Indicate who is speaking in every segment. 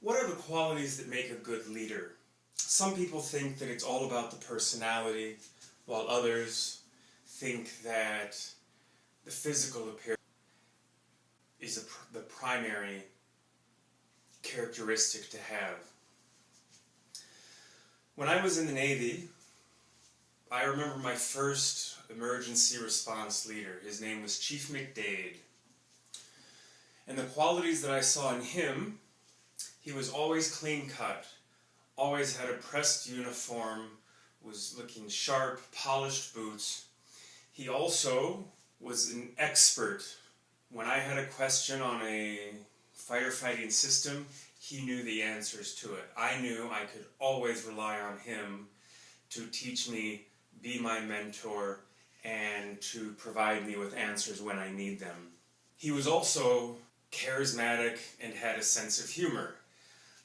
Speaker 1: What are the qualities that make a good leader? Some people think that it's all about the personality, while others think that the physical appearance is the primary characteristic to have. When I was in the Navy, I remember my first emergency response leader. His name was Chief McDade. And the qualities that I saw in him, he was always clean cut, always had a pressed uniform, was looking sharp, polished boots. He also was an expert. When I had a question on a firefighting system, he knew the answers to it. I knew I could always rely on him to teach me, be my mentor, and to provide me with answers when I need them. He was also charismatic and had a sense of humor.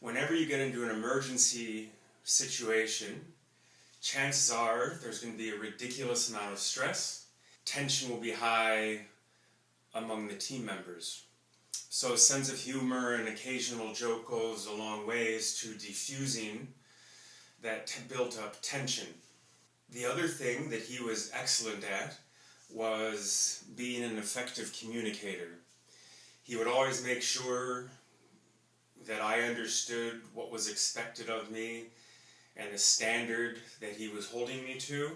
Speaker 1: Whenever you get into an emergency situation, chances are there's going to be a ridiculous amount of stress. Tension will be high among the team members. So a sense of humor and occasional joke goes a long ways to diffusing that built up tension. The other thing that he was excellent at was being an effective communicator. He would always make sure that I understood what was expected of me and the standard that he was holding me to.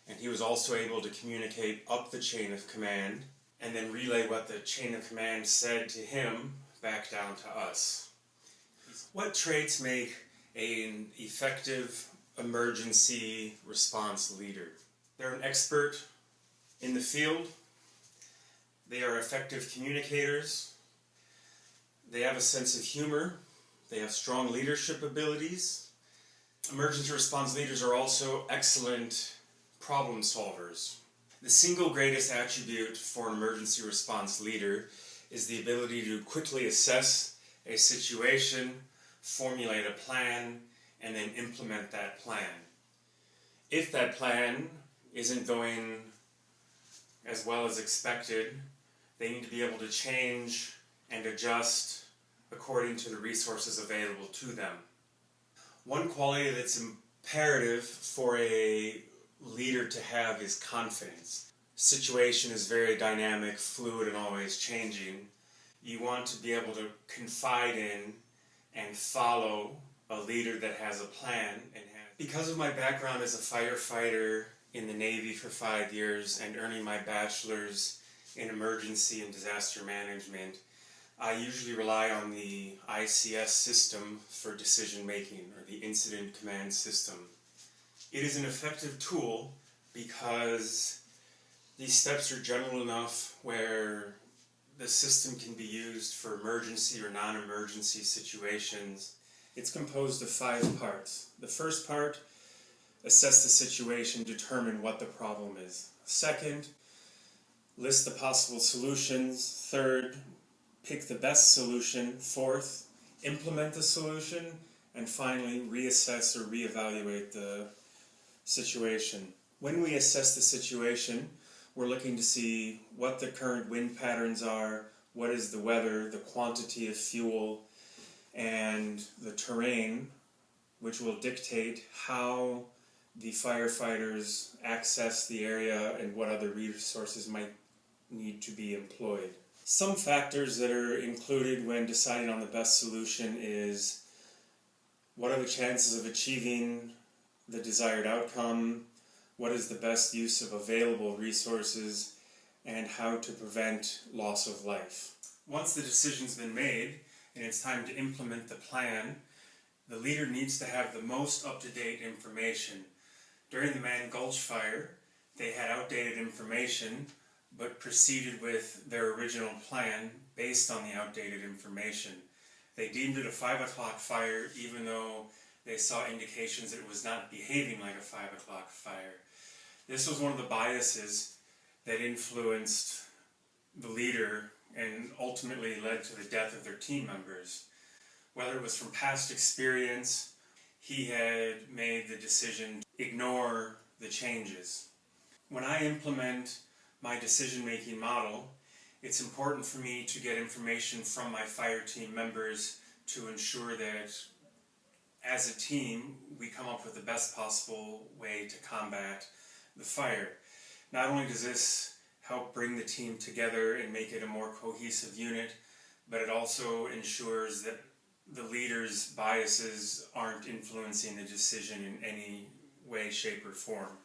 Speaker 1: And he was also able to communicate up the chain of command and then relay what the chain of command said to him back down to us. What traits make an effective emergency response leader? They're an expert in the field. They are effective communicators. They have a sense of humor. They have strong leadership abilities. Emergency response leaders are also excellent problem solvers. The single greatest attribute for an emergency response leader is the ability to quickly assess a situation, formulate a plan, and then implement that plan. If that plan isn't going as well as expected, they need to be able to change and adjust according to the resources available to them. One quality that's imperative for a leader to have is confidence. Situation is very dynamic, fluid, and always changing. You want to be able to confide in and follow a leader that has a plan. Because of my background as a firefighter in the Navy for 5 years and earning my bachelor's in emergency and disaster management, I usually rely on the ICS system for decision making, or the Incident Command System. It is an effective tool because these steps are general enough where the system can be used for emergency or non-emergency situations. It's composed of 5 parts. The first part, assess the situation, determine what the problem is. Second, list the possible solutions. Third, pick the best solution. Fourth, implement the solution. And finally, reassess or reevaluate the situation. When we assess the situation, we're looking to see what the current wind patterns are, what is the weather, the quantity of fuel, and the terrain, which will dictate how the firefighters access the area and what other resources might need to be employed. Some factors that are included when deciding on the best solution is what are the chances of achieving the desired outcome, what is the best use of available resources, and how to prevent loss of life. Once the decision's been made and it's time to implement the plan, the leader needs to have the most up-to-date information. During the Man Gulch fire, they had outdated information but proceeded with their original plan based on the outdated information. They deemed it a 5 o'clock fire even though they saw indications that it was not behaving like a 5 o'clock fire. This was one of the biases that influenced the leader and ultimately led to the death of their team members. Whether it was from past experience, he had made the decision to ignore the changes. When I implement my decision-making model, it's important for me to get information from my fire team members to ensure that as a team we come up with the best possible way to combat the fire. Not only does this help bring the team together and make it a more cohesive unit, but it also ensures that the leader's biases aren't influencing the decision in any way, shape, or form.